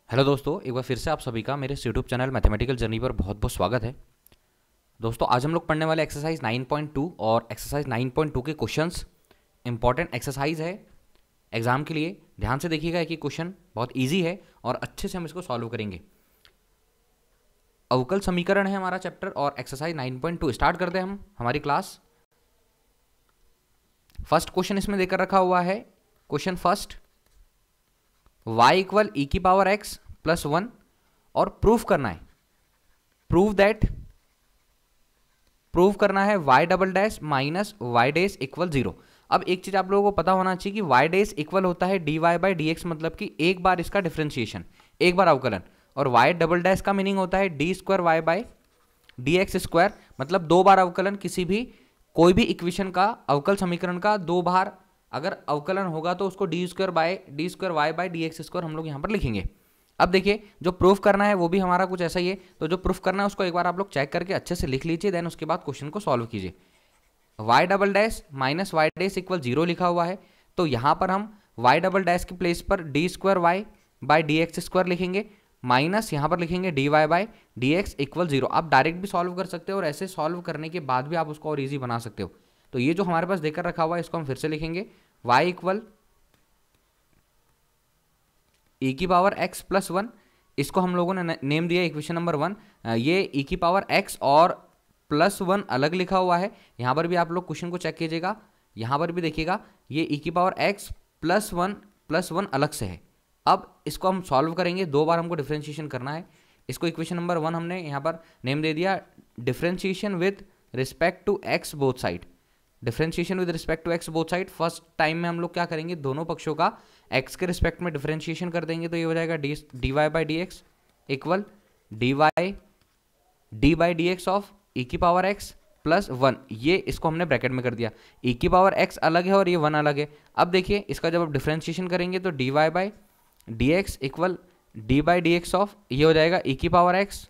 Hello दोस्तों, एक बार फिर से आप सभी का मेरे यूट्यूब चैनल मैथमेटिकल जर्नी पर बहुत बहुत स्वागत है। दोस्तों, आज हम लोग पढ़ने वाले एक्सरसाइज 9.2 और एक्सरसाइज 9.2 के क्वेश्चंस। इंपॉर्टेंट एक्सरसाइज है एग्जाम के लिए। ध्यान से देखिएगा, एक ही क्वेश्चन बहुत इजी है और अच्छे से हम इसको सॉल्व करेंगे। अवकल समीकरण है हमारा चैप्टर और एक्सरसाइज 9.2 स्टार्ट करते हैं हम हमारी क्लास। फर्स्ट क्वेश्चन इसमें देकर रखा हुआ है। Question first, y equal e की पावर x प्लस 1 और प्रूफ करना है। प्रूव करना है y double dash minus y dash equal 0। अब एक चीज आप लोगों को पता होना चाहिए कि y डैश इक्वल होता है dy बाई डी एक्स, मतलब कि एक बार इसका डिफ्रेंशिएशन, एक बार अवकलन। और y डबल डैश का मीनिंग होता है d square y by d x square, मतलब दो बार अवकलन। किसी भी कोई भी इक्वेशन का, अवकल समीकरण का दो बार अगर अवकलन होगा तो उसको d square y by d x square हम लोग यहाँ पर लिखेंगे। अब देखिए, जो प्रूफ करना है वो भी हमारा कुछ ऐसा ही है। तो जो प्रूफ करना है उसको एक बार आप लोग चेक करके अच्छे से लिख लीजिए, देन उसके बाद क्वेश्चन को सॉल्व कीजिए। Y double dash minus y dash equal 0 लिखा हुआ है, तो यहाँ पर हम वाई डबल डैश के प्लेस पर d square y by d x square लिखेंगे, माइनस यहाँ पर लिखेंगे d y by d x equal 0। आप डायरेक्ट भी सॉल्व कर सकते हो और ऐसे सॉल्व करने के बाद भी आप उसको और ईजी बना सकते हो। तो ये जो हमारे पास देकर रखा हुआ है इसको हम फिर से लिखेंगे, y इक्वल ई की पावर x प्लस 1। इसको हम लोगों ने नेम दिया इक्वेशन नंबर 1। ये ई की पावर x और प्लस 1 अलग लिखा हुआ है। यहाँ पर भी आप लोग क्वेश्चन को चेक कीजिएगा, यहाँ पर भी देखिएगा ये ई की पावर x प्लस 1 अलग से है। अब इसको हम सॉल्व करेंगे, दो बार हमको डिफ्रेंशिएशन करना है। इसको इक्वेशन नंबर 1 हमने यहाँ पर नेम दे दिया differentiation with respect to x both side. Differentiation with respect to x both side. First time में हम लोग क्या करेंगे, दोनों पक्षों का एक्स के रिस्पेक्ट में डिफरेंशिएशन कर देंगे, तो ये हो जाएगा d y by d x equal d by d x of e की पावर एक्स प्लस 1। ये इसको हमने ब्रैकेट में कर दिया। ई की पावर एक्स अलग है और ये 1 अलग है। अब देखिए, इसका जब आप डिफरेंशिएशन करेंगे तो d y by d x equal d by d x of, ये हो जाएगा ई की power x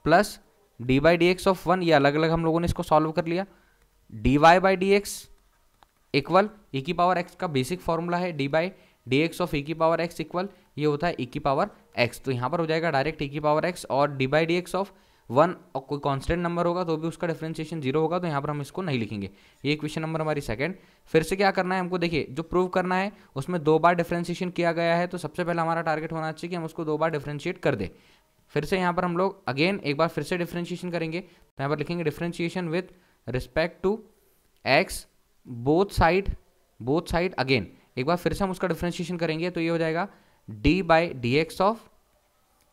plus d by d x of 1। ये अलग अलग हम लोगों ने इसको सॉल्व कर लिया। D y by d x equal e की पावर एक्स का बेसिक फॉर्मूला है d by d x of e की पावर एक्स इक्वल ये होता है ई की पावर एक्स। तो यहाँ पर हो जाएगा डायरेक्ट ई की पावर एक्स और d by d x of 1, और कोई कांस्टेंट नंबर होगा तो भी उसका डिफरेंशिएशन 0 होगा, तो यहाँ पर हम इसको नहीं लिखेंगे। ये इक्वेशन नंबर हमारी सेकंड। फिर से क्या करना है हमको, देखिए जो प्रूव करना है उसमें दो बार डिफरेंशिएशन किया गया है, तो सबसे पहले हमारा टारगेट होना चाहिए कि हम उसको दो बार डिफरेंशिएट कर दें। फिर से यहाँ पर हम लोग अगेन एक बार फिर से डिफरेंशिएशन करेंगे, तो यहाँ पर लिखेंगे differentiation with respect to x both side again. एक बार फिर से हम उसका डिफरेंशिएशन करेंगे, तो ये हो जाएगा d by d x of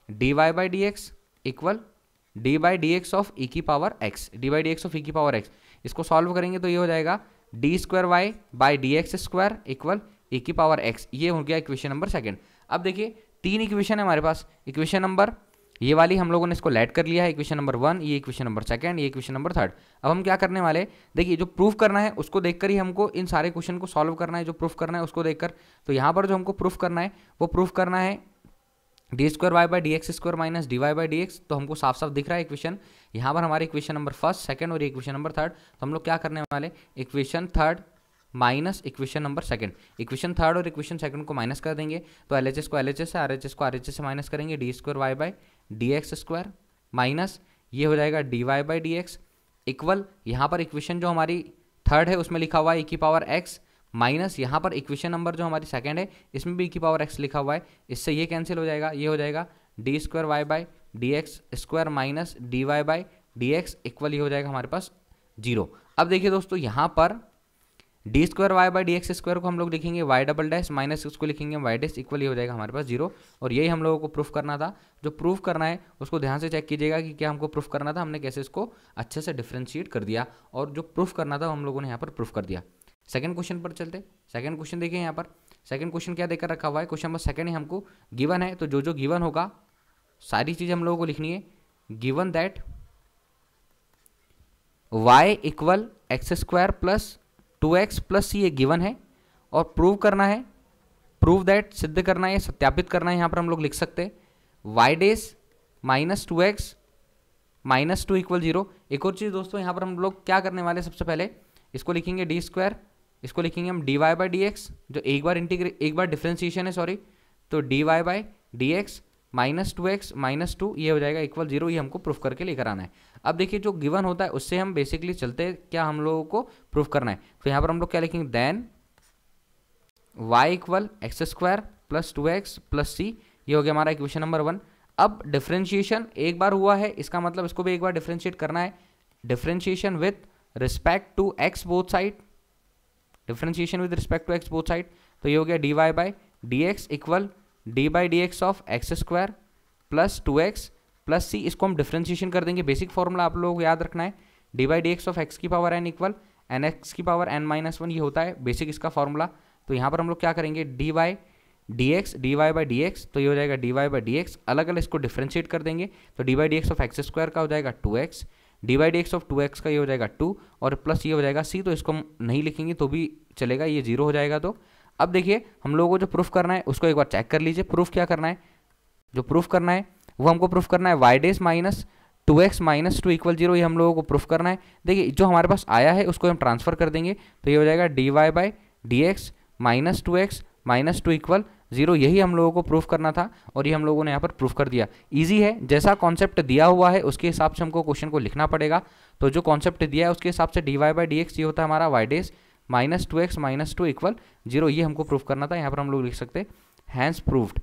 d y by d x equal d by d x of e की power x, d by d x of e की पावर एक्स। इसको सॉल्व करेंगे तो ये हो जाएगा d square y by d x square equal e की power x. ये हो गया इक्वेशन नंबर सेकंड। अब देखिए, तीन इक्वेशन है हमारे पास। इक्वेशन नंबर ये वाली हम लोगों ने इसको लेट कर लिया है, इक्वेशन नंबर 1, ये इक्वेशन नंबर सेकंड, ये इक्वेशन नंबर थर्ड। अब हम क्या करने वाले, देखिए जो प्रूफ करना है उसको देखकर ही हमको इन सारे क्वेश्चन को सॉल्व करना है, जो प्रूफ करना है उसको देखकर। तो यहाँ पर जो हमको प्रूफ करना है वो प्रूफ करना है d square y by d x square minus d y by d x. तो हमको साफ साफ दिख रहा है इक्वेशन। यहाँ पर हमारे इक्वेशन नंबर फर्स्ट, सेकंड और इक्वेशन नंबर थर्ड। तो हम लोग क्या करने वाले, equation third minus equation number second, equation third और इक्वेशन सेकंड को माइनस कर देंगे। तो एल एच एस को एल एच एस से, आर एच एस को आर एच एस से माइनस करेंगे, d square y by d x square minus ये हो जाएगा d y by d x equal, यहाँ पर इक्वेशन जो हमारी थर्ड है उसमें लिखा हुआ है ई की पावर एक्स, माइनस यहाँ पर इक्वेशन नंबर जो हमारी सेकंड है इसमें भी ई की पावर एक्स लिखा हुआ है। इससे ये कैंसिल हो जाएगा, ये हो जाएगा d square y by d x square minus d y by d x equal ये हो जाएगा हमारे पास 0। अब देखिए दोस्तों, यहाँ पर d square y by d x square को हम लोग लिखेंगे वाई डबल डैश माइनस उसको लिखेंगे वाई डैश इक्वल ये हो जाएगा हमारे पास 0। और यही हम लोगों को प्रूफ करना था। जो प्रूफ करना है उसको ध्यान से चेक कीजिएगा कि क्या हमको प्रूफ करना था, हमने कैसे इसको अच्छे से डिफ्रेंशिएट कर दिया, और जो प्रूफ करना था हम लोगों ने यहाँ पर प्रूफ कर दिया। सेकंड क्वेश्चन पर चलते। सेकंड क्वेश्चन देखिए, यहाँ पर सेकंड क्वेश्चन क्या देकर रखा हुआ है, क्वेश्चन नंबर सेकंड ही हमको गिवन है। तो जो जो गिवन होगा सारी चीज़ हम लोगों को लिखनी है। Given that y equal x square plus 2x plus ये गिवन है, और प्रूव करना है, प्रूव दैट सिद्ध करना है, सत्यापित करना है। यहाँ पर हम लोग लिख सकते हैं y dash minus 2x minus 2 equal 0। एक और चीज़ दोस्तों, यहाँ पर हम लोग क्या करने वाले, सबसे पहले इसको लिखेंगे डी स्क्वायर, इसको लिखेंगे हम d y by d x, जो एक बार डिफ्रेंशिएशन है, सॉरी। तो d y by d x -2x -2 ये हो जाएगा इक्वल 0, ये हमको प्रूफ करके लेकर आना है। अब देखिए जो गिवन होता है उससे हम बेसिकली चलते हैं, क्या हम लोगों को प्रूफ करना है। तो यहाँ पर हम लोग क्या लिखेंगे, then y equal x² + 2x + c, ये हो गया हमारा इक्वेशन नंबर 1। अब डिफ्रेंशिएशन एक बार हुआ है, इसका मतलब इसको भी एक बार डिफ्रेंशिएट करना है। Differentiation with respect to x both side, differentiation with respect to x both side, तो ये हो गया dy/dx equal d/dx of x² + 2x + c। इसको हम डिफ्रेंशिएशन कर देंगे। बेसिक फॉर्मूला आप लोगों को याद रखना है, d/dx of x⁴n equal nx⁴n - 1, ये होता है बेसिक इसका फॉर्मूला। तो यहाँ पर हम लोग क्या करेंगे, dy/dx, तो ये हो जाएगा dy/dx, अलग अलग इसको डिफ्रेंशिएट कर देंगे। तो d/dx ऑफ x² का हो जाएगा 2x, d/dx ऑफ 2x का ये हो जाएगा 2, और प्लस ये हो जाएगा c, तो इसको हम नहीं लिखेंगे तो भी चलेगा, ये 0 हो जाएगा। तो अब देखिए हम लोगों को जो प्रूफ करना है उसको एक बार चेक कर लीजिए। प्रूफ क्या करना है, जो प्रूफ करना है वो हमको प्रूफ करना है y' - 2x - 2 इक्वल 0, ये हम लोगों को प्रूफ करना है। देखिए जो हमारे पास आया है उसको हम ट्रांसफर कर देंगे, तो ये हो जाएगा dy/dx - 2x - 2 इक्वल 0, यही हम लोगों को प्रूफ करना था और ये हम लोगों ने यहाँ पर प्रूफ कर दिया। इजी है, जैसा कॉन्सेप्ट दिया हुआ है उसके हिसाब से हमको क्वेश्चन को लिखना पड़ेगा। तो जो कॉन्सेप्ट दिया है उसके हिसाब से dy/dx ये होता है हमारा y' - 2x - 2 इक्वल 0, ये हमको प्रूफ करना था। यहाँ पर हम लोग लिख सकते हैं हैंस प्रूव्ड।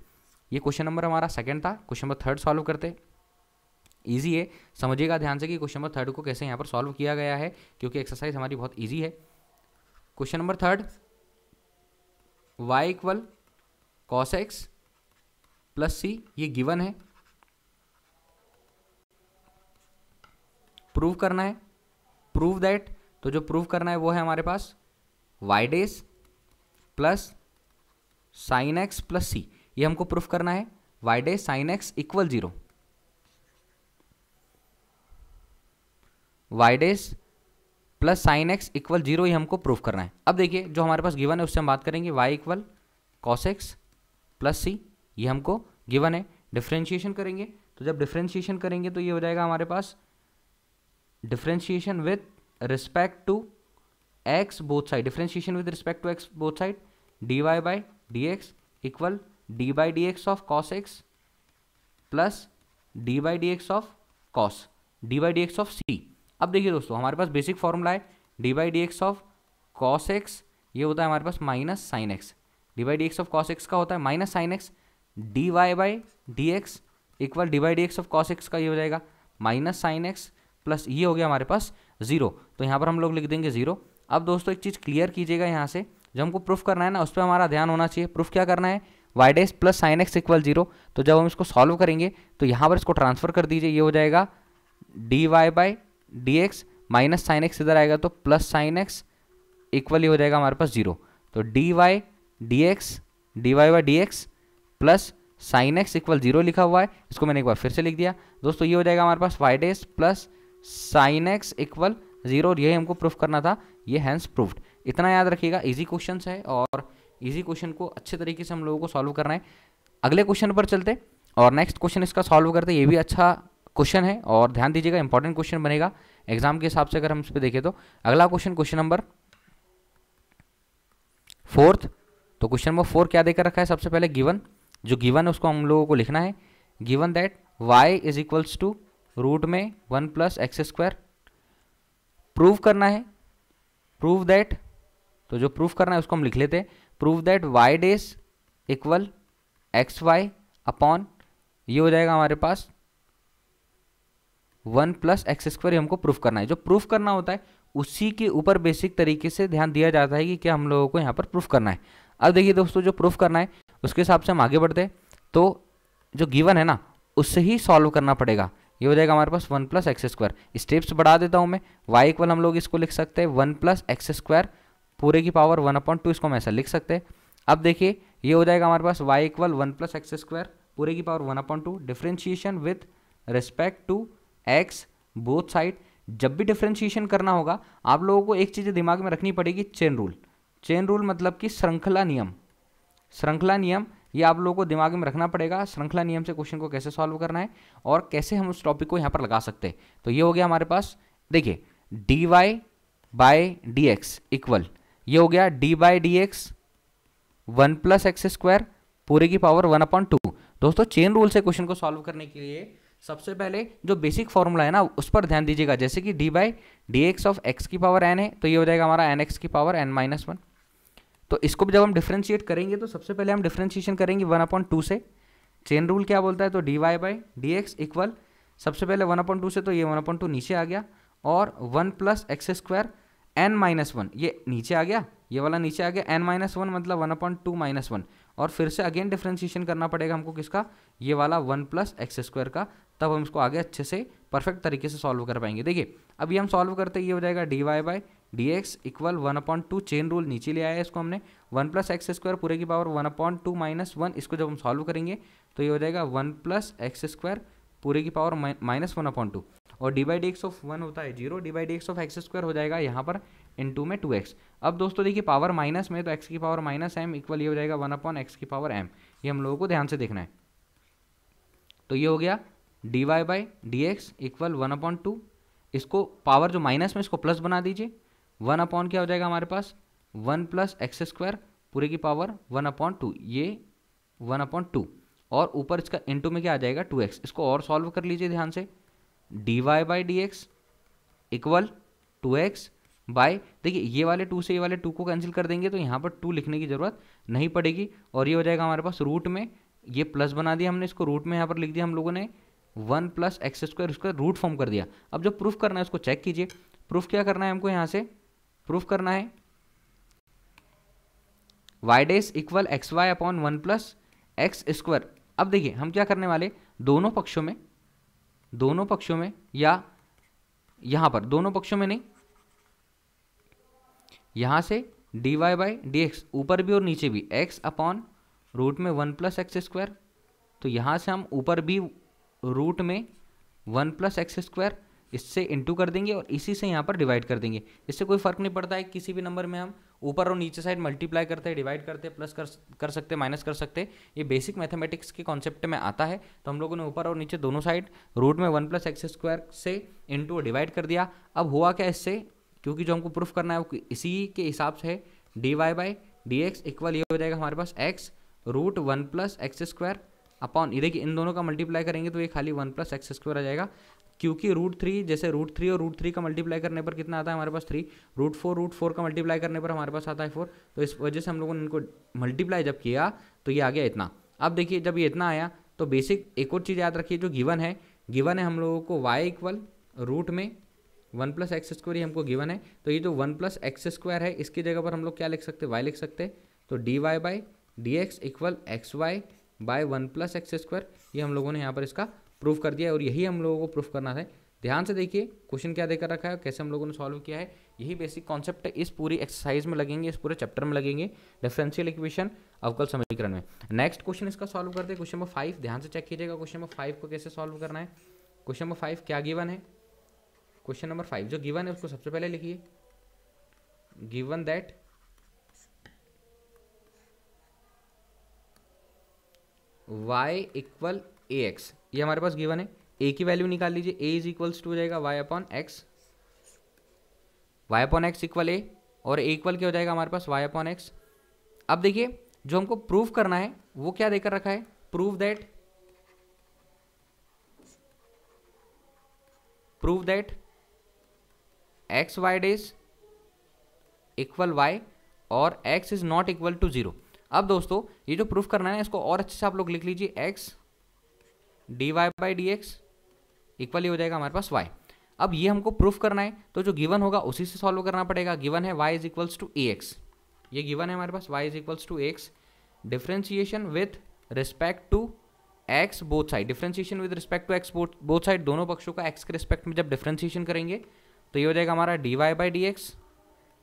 ये क्वेश्चन नंबर हमारा सेकंड था। क्वेश्चन नंबर थर्ड सॉल्व करते। इजी है, समझिएगा ध्यान से कि क्वेश्चन नंबर थर्ड को कैसे यहाँ पर सॉल्व किया गया है, क्योंकि एक्सरसाइज हमारी बहुत ईजी है। Question number third, y equal cos x + c, ये गिवन है, प्रूव करना है। प्रूव दैट, तो जो प्रूव करना है वो है हमारे पास y' + sin x + c, ये हमको प्रूफ करना है। y' sin x equal 0, y' + sin x equal 0, ये हमको प्रूफ करना है। अब देखिए जो हमारे पास गिवन है उससे हम बात करेंगे, y equal cos x + c, ये हमको गिवन है। डिफ्रेंशिएशन करेंगे, तो जब डिफ्रेंशिएशन करेंगे तो ये हो जाएगा हमारे पास differentiation with respect to x both side, differentiation with respect to x both side, dy/dx equal d/dx of cos x plus d/dx of cos, d/dx of c। अब देखिए दोस्तों हमारे पास बेसिक फॉर्मूला है, d/dx ऑफ cos x ये होता है हमारे पास minus sine x, d/dx of cos x का होता है minus sine x, dy/dx equal d/dx of cos x का ये हो जाएगा माइनस साइन एक्स प्लस ये हो गया हमारे पास 0, तो यहाँ पर हम लोग लिख देंगे 0। अब दोस्तों एक चीज़ क्लियर कीजिएगा, यहाँ से जो हमको प्रूफ करना है ना उस पर हमारा ध्यान होना चाहिए। प्रूफ क्या करना है, y' + sin x इक्वल 0, तो जब हम इसको सॉल्व करेंगे तो यहाँ पर इसको ट्रांसफर कर दीजिए, ये हो जाएगा dy/dx माइनस साइन एक्स इधर आएगा तो प्लस साइन एक्स इक्वल ही हो जाएगा हमारे पास 0, तो dy/dx plus sine x equal 0 लिखा हुआ है, इसको मैंने एक बार फिर से लिख दिया। दोस्तों ये हो जाएगा हमारे पास y' plus sine x equal 0, और यही हमको प्रूफ करना था, ये हैंस प्रूफ्ड। इतना याद रखिएगा, इजी क्वेश्चन है और इजी क्वेश्चन को अच्छे तरीके से हम लोगों को सॉल्व करना है। अगले क्वेश्चन पर चलते और नेक्स्ट क्वेश्चन इसका सॉल्व करते। ये भी अच्छा क्वेश्चन है और ध्यान दीजिएगा, इंपॉर्टेंट क्वेश्चन बनेगा एग्जाम के हिसाब से अगर हम इस पर देखें तो। अगला क्वेश्चन, क्वेश्चन नंबर 4, तो क्वेश्चन नंबर 4 क्या देकर रखा है, सबसे पहले गिवन, जो गिवन है उसको हम लोगों को लिखना है। Given that y is equals to root में 1 + x², प्रूव करना है। प्रूव दैट, तो जो प्रूफ करना है उसको हम लिख लेते हैं, prove that y' equal xy upon ये हो जाएगा हमारे पास 1 + x², ये हमको प्रूफ करना है। जो प्रूफ करना होता है उसी के ऊपर बेसिक तरीके से ध्यान दिया जाता है कि क्या हम लोगों को यहाँ पर प्रूफ करना है। अब देखिए दोस्तों जो प्रूफ करना है उसके हिसाब से हम आगे बढ़ते हैं, तो जो गिवन है ना उससे ही सॉल्व करना पड़ेगा। ये हो जाएगा हमारे पास 1 + x², स्टेप्स बढ़ा देता हूँ मैं। y इक्वल हम लोग इसको लिख सकते हैं 1 + x² पूरे की पावर 1/2, इसको हम ऐसा लिख सकते हैं। अब देखिए ये हो जाएगा हमारे पास y इक्वल 1 + x² पूरे की power 1/2, differentiation with respect to x both side. जब भी डिफ्रेंशिएशन करना होगा आप लोगों को एक चीज़ दिमाग में रखनी पड़ेगी, चेन रूल। चेन रूल मतलब कि श्रृंखला नियम, श्रृंखला नियम ये आप लोगों को दिमाग में रखना पड़ेगा। श्रृंखला नियम से क्वेश्चन को कैसे सॉल्व करना है और कैसे हम उस टॉपिक को यहाँ पर लगा सकते हैं। तो ये हो गया हमारे पास, देखिए dy/dx इक्वल ये हो गया d/dx 1 + x² पूरे की पावर 1/2, दोस्तों चेन रूल से क्वेश्चन को सॉल्व करने के लिए सबसे पहले जो बेसिक फॉर्मूला है ना उस पर ध्यान दीजिएगा। जैसे कि D by d x of x की पावर एन है, तो ये हो जाएगा हमारा एन एक्स की पावर एन माइनस वन। तो इसको भी जब हम डिफ्रेंशिएट करेंगे तो सबसे पहले हम डिफ्रेंशिएशन करेंगे 1/2 से। चेन रूल क्या बोलता है, तो d y by d x equal, सबसे पहले 1/2 से, तो ये 1/2 नीचे आ गया, और 1 plus x square n minus one, ये नीचे आ गया, ये वाला नीचे आ गया, एन माइनस वन मतलब 1/2 माइनस वन, और फिर से अगेन डिफ्रेंशिएशन करना पड़ेगा हमको किसका, ये वाला 1 प्लस एक्स स्क्वायर का, तब हम इसको आगे अच्छे से परफेक्ट तरीके से सॉल्व कर पाएंगे। देखिए अब ये हम सॉल्व करते ये हो जाएगा d y by d x equal 1/2, chain rule नीचे ले आया है इसको हमने, 1 प्लस एक्स स्क्वायर पूरे की पावर 1/2 माइनस वन, इसको जब हम सॉल्व करेंगे तो ये हो जाएगा 1 प्लस एक्स स्क्वायर पूरे की पावर माइनस 1/2, और d by d x of 1 होता है 0, D by d x of x square हो जाएगा यहाँ पर इनटू में 2x। अब दोस्तों देखिए पावर माइनस में, तो x की पावर माइनस एम इक्वल ये हो जाएगा 1/x की पावर m, ये हम लोगों को ध्यान से देखना है। तो ये हो गया d y by d x equal 1/2, इसको पावर जो माइनस में इसको प्लस बना दीजिए, 1 क्या हो जाएगा हमारे पास 1 प्लस एक्स स्क्वायर पूरे की पावर 1/2, ये 1/2, और ऊपर इसका इनटू में क्या आ जाएगा 2x। इसको और सॉल्व कर लीजिए ध्यान से, d y by d x equal 2x by, देखिए ये वाले 2 से ये वाले 2 को कैंसिल कर देंगे तो यहाँ पर 2 लिखने की ज़रूरत नहीं पड़ेगी, और ये हो जाएगा हमारे पास रूट में, ये प्लस बना दिया हमने, इसको रूट में यहाँ पर लिख दिया हम लोगों ने 1 प्लस एक्स स्क्वायर, उसका रूट फॉर्म कर दिया। अब जो प्रूफ करना है उसको चेक कीजिए, प्रूफ क्या करना है हमको, यहाँ से प्रूफ करना है y dash equal x y upon 1 plus x square. अब देखिए हम क्या करने वाले, दोनों पक्षों में या यहाँ पर दोनों पक्षों में नहीं, यहाँ से d y by d x ऊपर भी और नीचे भी x अपॉन रूट में 1 प्लस एक्स स्क्वायर, तो यहाँ से हम ऊपर भी रूट में 1 प्लस एक्स स्क्वायर इससे इंटू कर देंगे और इसी से यहाँ पर डिवाइड कर देंगे। इससे कोई फर्क नहीं पड़ता है, किसी भी नंबर में हम ऊपर और नीचे साइड मल्टीप्लाई करते हैं, डिवाइड करते हैं, प्लस कर सकते हैं, माइनस कर सकते हैं, ये बेसिक मैथमेटिक्स के कॉन्सेप्ट में आता है। तो हम लोगों ने ऊपर और नीचे दोनों साइड रूट में 1 प्लस एक्स स्क्वायर से इंटू डिवाइड कर दिया। अब हुआ क्या इससे, क्योंकि जो हमको प्रूफ करना है वो इसी के हिसाब से है, d y by d x equal ये हो जाएगा हमारे पास x root 1 plus x square upon, ये देखिए इन दोनों का मल्टीप्लाई करेंगे तो ये खाली 1 प्लस एक्स स्क्वायर आ जाएगा, क्योंकि √3 जैसे √3 और √3 का मल्टीप्लाई करने पर कितना आता है हमारे पास 3, √4 का मल्टीप्लाई करने पर हमारे पास आता है 4, तो इस वजह से हम लोगों ने इनको मल्टीप्लाई जब किया तो ये आ गया इतना। अब देखिए जब ये इतना आया तो बेसिक एक और चीज़ याद रखिए, जो गिवन है हम लोगों को y इक्वल रूट में 1 प्लस एक्स स्क्वायर, ये हमको गिवन है, तो ये जो 1 प्लस एक्स स्क्वायर है इसकी जगह पर हम लोग क्या लिख सकते हैं, y लिख सकते हैं, तो d y by d x equal x y by 1 plus x square, ये हम लोगों ने यहाँ पर इसका प्रूफ कर दिया है, और यही हम लोगों को प्रूफ करना है। ध्यान से देखिए क्वेश्चन क्या देकर रखा है, कैसे हम लोगों ने सॉल्व किया है, यही बेसिक कॉन्सेप्ट इस पूरी एक्सरसाइज में लगेंगे, इस पूरे चैप्टर में लगेंगे, डिफरेंशियल इक्वेशन अवकल समीकरण में। नेक्स्ट क्वेश्चन इसका सॉल्व करते हैं, क्वेश्चन नंबर 5, ध्यान से चेक कीजिएगा क्वेश्चन नंबर 5 को कैसे सॉल्व करना है। क्वेश्चन नंबर 5 क्या गिवन है, क्वेश्चन नंबर 5 जो गिवन है उसको सबसे पहले लिखिए, given that y equal A x, ये हमारे पास गिवन है, a की वैल्यू निकाल लीजिए, a इज इक्वल्स टू हो जाएगा y upon x equal a, और a इक्वल क्या हो जाएगा हमारे पास y अपॉन एक्स। अब देखिए जो हमको प्रूफ करना है वो क्या देकर रखा है, prove that x y dash equal y और x is not equal to 0। अब दोस्तों ये जो प्रूफ करना है इसको और अच्छे से आप लोग लिख लीजिए, x d y by d x equal ही हो जाएगा हमारे पास y। अब ये हमको प्रूफ करना है तो जो गिवन होगा उसी से सॉल्व करना पड़ेगा। गिवन है y is equals to a x, ये गिवन है हमारे पास y is equals to x, differentiation with respect to x both side, differentiation with respect to x both side, दोनों पक्षों का x के रिस्पेक्ट में जब डिफ्रेंशिएशन करेंगे तो ये हो जाएगा हमारा d y by d x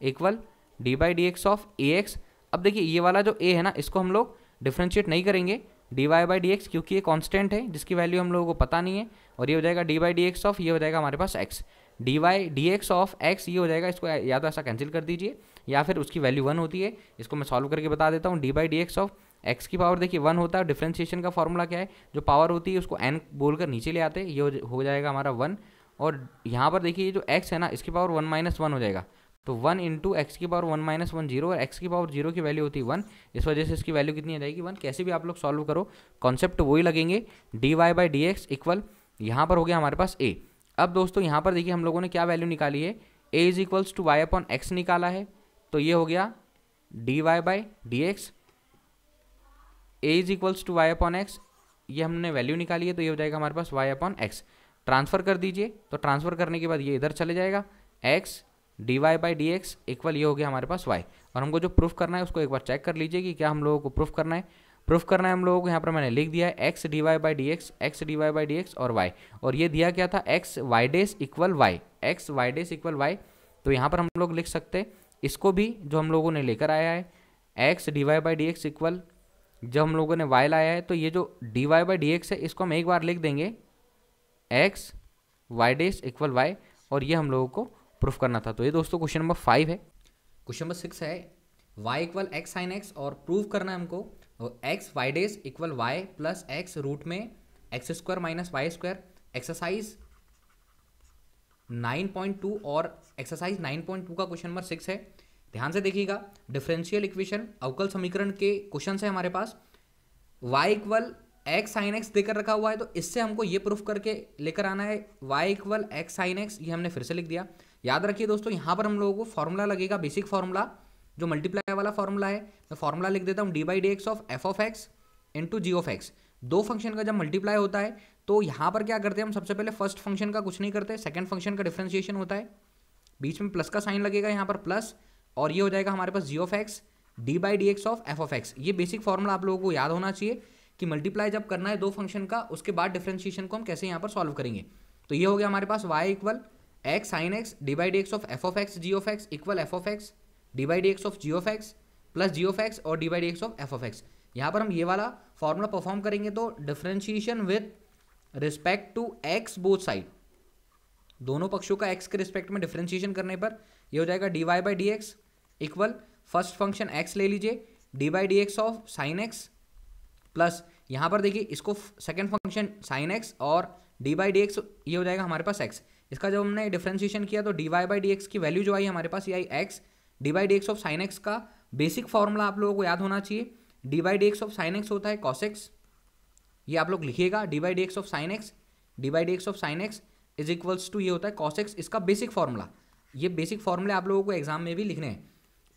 equal d by d x of a x. अब देखिए ये वाला जो a है ना इसको हम लोग डिफ्रेंशिएट नहीं करेंगे d y by d x, क्योंकि ये कांस्टेंट है जिसकी वैल्यू हम लोगों को पता नहीं है, और ये हो जाएगा d by d x of, ये हो जाएगा हमारे पास x, d y d x of x, ये हो जाएगा, इसको या तो ऐसा कैंसिल कर दीजिए या फिर उसकी वैल्यू 1 होती है, इसको मैं सॉल्व करके बता देता हूँ। D by d x of x की पावर देखिए 1 होता है, डिफ्रेंशिएशन का फॉर्मूला क्या है, जो पावर होती है उसको n बोलकर नीचे ले आते हैं, ये हो जाएगा हमारा 1, और यहाँ पर देखिए ये जो x है ना इसकी पावर 1 माइनस 1 हो जाएगा, तो 1 इंटू एक्स की पावर 1 माइनस 1 जीरो, और एक्स की पावर जीरो की वैल्यू होती है 1, इस वजह से इसकी वैल्यू कितनी आ जाएगी 1। कैसे भी आप लोग सॉल्व करो, कॉन्सेप्ट वही लगेंगे। D y by d x equal, यहाँ पर हो गया हमारे पास ए। अब दोस्तों यहाँ पर देखिए हम लोगों ने क्या वैल्यू निकाली है, a is equals to y upon x निकाला है, तो ये हो गया d y by d x, a is equals to y upon x, ये हमने वैल्यू निकाली है, तो ये हो जाएगा हमारे पास वाई अपॉन एक्स। ट्रांसफर कर दीजिए, तो ट्रांसफर करने के बाद ये इधर चले जाएगा, x d y by d x equal, ये हो गया हमारे पास वाई। और हमको जो प्रूफ करना है उसको एक बार चेक कर लीजिए कि क्या हम लोगों को प्रूफ करना है। प्रूफ करना है हम लोगों को, यहाँ पर मैंने लिख दिया है x d y by d x, x d y by d x और वाई, और ये दिया क्या था x y dash equal y, x y dash equal y. तो यहाँ पर हम लोग लिख सकते हैं इसको भी जो हम लोगों ने लेकर आया है, x d y by d x equal, जब हम लोगों ने वाई लाया है तो ये जो d y by d x है इसको हम एक बार लिख देंगे x y dash equal y, और ये हम लोगों को प्रूफ करना था। तो ये दोस्तों क्वेश्चन नंबर 5 है। क्वेश्चन नंबर 6 है y equal x sine x, और प्रूव करना है हमको x y dash equal y plus x root में x square minus y square. Exercise 9.2 और एक्सरसाइज 9.2 का क्वेश्चन नंबर 6 है। ध्यान से देखिएगा, डिफरेंशियल इक्वेशन अवकल समीकरण के क्वेश्चन है हमारे पास। y equal x sine x देकर रखा हुआ है, तो इससे हमको ये प्रूफ करके लेकर आना है y equal x sine x, ये हमने फिर से लिख दिया। याद रखिए दोस्तों, यहाँ पर हम लोगों को फॉर्मूला लगेगा, बेसिक फॉर्मूला जो मल्टीप्लाई वाला फॉर्मूला है। मैं फॉर्मूला लिख देता हूँ, d by d x of f of x into g of x. दो फंक्शन का जब मल्टीप्लाई होता है तो यहाँ पर क्या करते हैं हम, सबसे पहले फर्स्ट फंक्शन का कुछ नहीं करते, सेकंड फंक्शन का डिफरेंशिएशन होता है, बीच में प्लस का साइन लगेगा यहाँ पर प्लस, और ये हो जाएगा हमारे पास g of x d by d x of f of x. ये बेसिक फॉर्मूला आप लोगों को याद होना चाहिए कि मल्टीप्लाई जब करना है दो फंक्शन का, उसके बाद डिफरेंशिएशन को हम कैसे यहाँ पर सॉल्व करेंगे। तो ये हो गया हमारे पास y equal x sine x d by d x of f of x g of x equal f of x d by d x of g of x plus g of x और d by d x of f of x. यहाँ पर हम ये वाला formula perform करेंगे तो differentiation with respect to x both side, दोनों पक्षों का एक्स के रिस्पेक्ट में डिफरेंशिएशन करने पर ये हो जाएगा d y by d x equal first function x ले लीजिए d by d x of sine x plus यहाँ पर देखिए इसको सेकेंड फंक्शन साइन एक्स और डी बाई डी एक्स, ये हो जाएगा हमारे पास एक्स। इसका जब हमने डिफरेंशिएशन किया तो d y by d x की वैल्यू जो आई हमारे पास ये आई x d by d x of sine x का बेसिक फॉर्मूला आप लोगों को याद होना चाहिए। D by d x of sine x होता है कॉस एक्स, ये आप लोग लिखिएगा d by d x of sine x, d by d x of sine x is equals to ये होता है कॉस एक्स, इसका बेसिक फॉर्मूला। ये बेसिक फॉर्मूले आप लोगों को एग्जाम में भी लिखने हैं।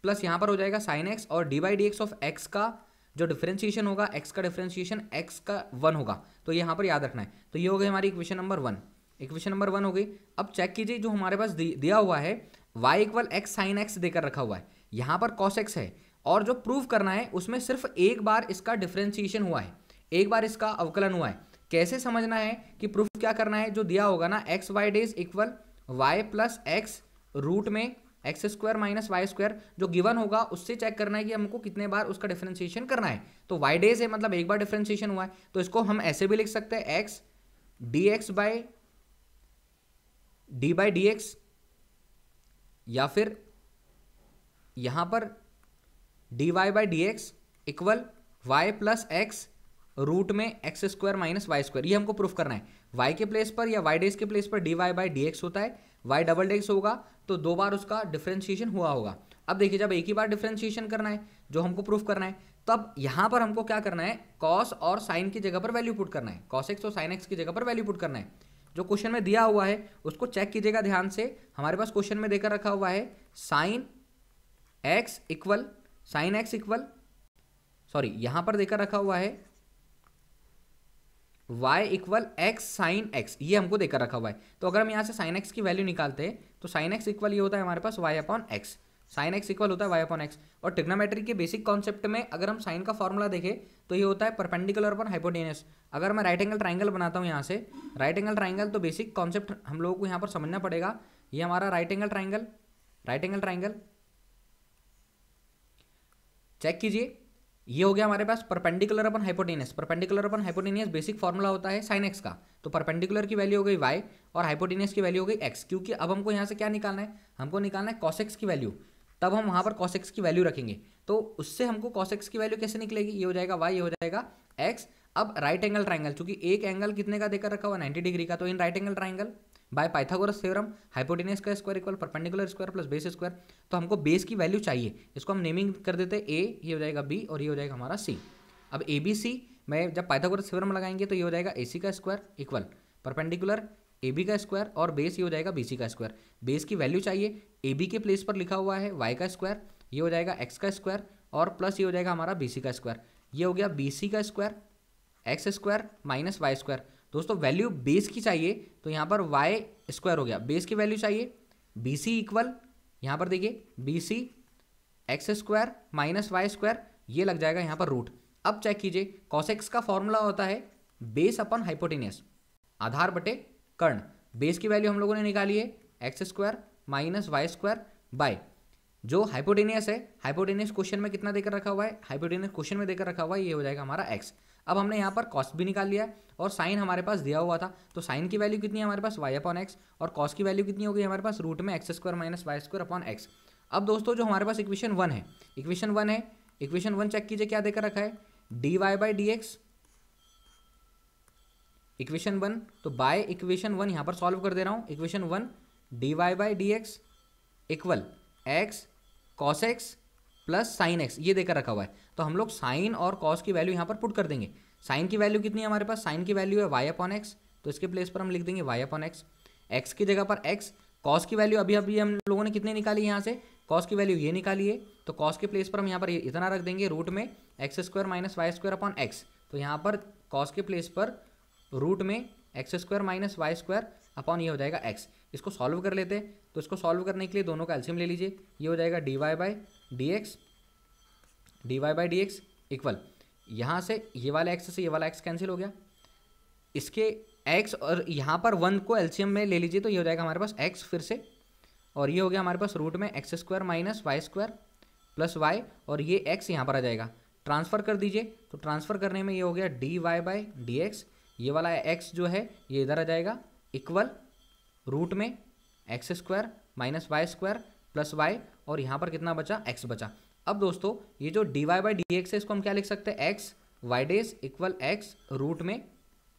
प्लस यहाँ पर हो जाएगा साइन एक्स और d by d x of x का जो डिफरेंशिएशन होगा, एक्स का डिफरेंशिएशन एक्स का 1 होगा, तो यहाँ पर याद रखना है। तो ये हो गई हमारी इक्वेशन नंबर 1, इक्वेशन नंबर 1 हो गई। अब चेक कीजिए जो हमारे पास दिया हुआ है y equal x sine x देकर रखा हुआ है, यहाँ पर cos x है, और जो प्रूव करना है उसमें सिर्फ एक बार इसका डिफरेंशिएशन हुआ है, एक बार इसका अवकलन हुआ है। कैसे समझना है कि प्रूफ क्या करना है, जो दिया होगा ना x y dash equal y plus x root में x square minus y square, जो गिवन होगा उससे चेक करना है कि हमको कितने बार उसका डिफरेंशिएशन करना है। तो वाई डेज है मतलब एक बार डिफरेंशिएशन हुआ है, तो इसको हम ऐसे भी लिख सकते हैं x d x by d x, या फिर यहां पर d y by d x equal y plus x root में x square minus y square. ये हमको प्रूफ करना है, वाई के प्लेस पर या वाई डेज के प्लेस पर d y by d x होता है, वाई डबल डेक्स होगा तो दो बार उसका डिफरेंशिएशन हुआ होगा। अब देखिए जब एक ही बार डिफरेंशिएशन करना है जो हमको प्रूफ करना है, तब यहां पर हमको क्या करना है, कॉस और साइन की जगह पर वैल्यू पुट करना है, कॉस एक्स और साइन एक्स की जगह पर वैल्यू पुट करना है। जो क्वेश्चन में दिया हुआ है उसको चेक कीजिएगा ध्यान से। हमारे पास क्वेश्चन में देकर रखा हुआ है साइन एक्स इक्वल सॉरी यहां पर देकर रखा हुआ है y equal x sine x, ये हमको देकर रखा हुआ है। तो अगर हम यहाँ से साइन एक्स की वैल्यू निकालते हैं तो साइन एक्स इक्वल ये होता है हमारे पास y upon x, sine x equal होता है y अपॉन एक्स। और ट्रिग्नोमेट्री के बेसिक कॉन्सेप्ट में अगर हम साइन का फॉर्मूला देखें तो ये होता है परपेंडिकुलर अपॉन हाइपोटेनस। अगर मैं राइट एंगल ट्राइंगल बनाता हूँ यहाँ से, राइट एंगल ट्राइंगल, तो बेसिक कॉन्सेप्ट हम लोगों को यहाँ पर समझना पड़ेगा। ये हमारा राइट एंगल ट्राइंगल चेक कीजिए, ये हो गया हमारे पास perpendicular upon hypotenuse. Perpendicular upon hypotenuse basic formula होता है साइन एक्स का, तो परपेंडिकुलर की वैल्यू हो गई y और हाइपोटेनस की वैल्यू हो गई x, क्योंकि अब हमको यहाँ से क्या निकालना है, हमको निकालना है cos x की वैल्यू। तब हम वहाँ पर cos x की वैल्यू रखेंगे, तो उससे हमको cos x की वैल्यू कैसे निकलेगी, ये हो जाएगा y, ये हो जाएगा x। अब राइट एंगल ट्राइंगल, चूंकि एक एंगल कितने का देकर रखा हुआ 90 डिग्री का, तो in right angle triangle by Pythagoras theorem hypotenuse का square equal perpendicular square plus base square. तो हमको बेस की वैल्यू चाहिए, इसको हम नेमिंग कर देते हैं ए, ये हो जाएगा बी और ये हो जाएगा हमारा सी। अब ए बी सी में जब पाइथागोरस थ्योरम लगाएंगे तो ये हो जाएगा ए सी का square equal perpendicular A B का स्क्वायर और बेस ये हो जाएगा बी सी का स्क्वायर। बेस की वैल्यू चाहिए, ए बी के प्लेस पर लिखा हुआ है वाई का स्क्वायर, ये हो जाएगा एक्स का स्क्वायर और प्लस ये हो जाएगा हमारा बी सी का स्क्वायर, ये हो गया बी सी का square x square minus y square. दोस्तों वैल्यू बेस की चाहिए तो यहाँ पर वाई स्क्वायर हो गया, बेस की वैल्यू चाहिए बी सी इक्वल, यहाँ पर देखिए B C x square minus y square, ये लग जाएगा यहाँ पर रूट। अब चेक कीजिए कॉस एक्स का फॉर्मूला होता है बेस अपन हाइपोटेनियस, आधार बटे कर्ण। बेस की वैल्यू हम लोगों ने निकाली है x square minus y square by जो हाइपोटेनियस है, हाइपोटेनियस क्वेश्चन में कितना देकर रखा हुआ है, हाइपोटेनियस क्वेश्चन में देकर रखा हुआ है, ये हो जाएगा हमारा एक्स। अब हमने यहाँ पर कॉस भी निकाल लिया और साइन हमारे पास दिया हुआ था, तो साइन की वैल्यू कितनी है हमारे पास वाई अपॉन एक्स और कॉस की वैल्यू कितनी होगी हमारे पास रूट में x square minus y square upon x. अब दोस्तों जो हमारे पास इक्वेशन वन है, इक्वेशन वन चेक कीजिए क्या देकर रखा है d y by d x, equation one. तो बाय इक्वेशन वन यहाँ पर सॉल्व कर दे रहा हूँ, equation one d y by d x equal x cos x plus sign x, ये देकर रखा हुआ है। तो हम लोग साइन और कॉस की वैल्यू यहाँ पर पुट कर देंगे। साइन की वैल्यू कितनी है हमारे पास, साइन की वैल्यू है वाई अपॉन एक्स, तो इसके प्लेस पर हम लिख देंगे वाई अपॉन एक्स, एक्स की जगह पर एक्स। कॉस की वैल्यू अभी अभी हम लोगों ने कितनी निकाली यहाँ से, कॉस की वैल्यू ये निकाली है, तो कॉस के प्लेस पर हम यहाँ पर इतना रख देंगे रूट में x square minus y square upon x. तो यहाँ पर कॉस के प्लेस पर रूट में x square minus y square upon ये हो जाएगा एक्स। इसको सॉल्व कर लेते हैं, तो इसको सॉल्व करने के लिए दोनों का एलसीएम ले लीजिए, ये हो जाएगा d y by d x equal यहाँ से ये वाला एक्स से ये वाला एक्स कैंसिल हो गया, इसके एक्स और यहाँ पर वन को एलसीएम में ले लीजिए, तो ये हो जाएगा हमारे पास एक्स फिर से, और ये हो गया हमारे पास रूट में x square minus y square plus y, और ये एक्स यहाँ पर आ जाएगा, ट्रांसफर कर दीजिए। तो ट्रांसफर करने में ये हो गया d y by d x, ये वाला एक्स जो है ये इधर आ जाएगा इक्वल रूट में x square minus y square plus y, और यहाँ पर कितना बचा एक्स बचा। अब दोस्तों ये जो d y by d x है इसको हम क्या लिख सकते हैं x y dash equal x root में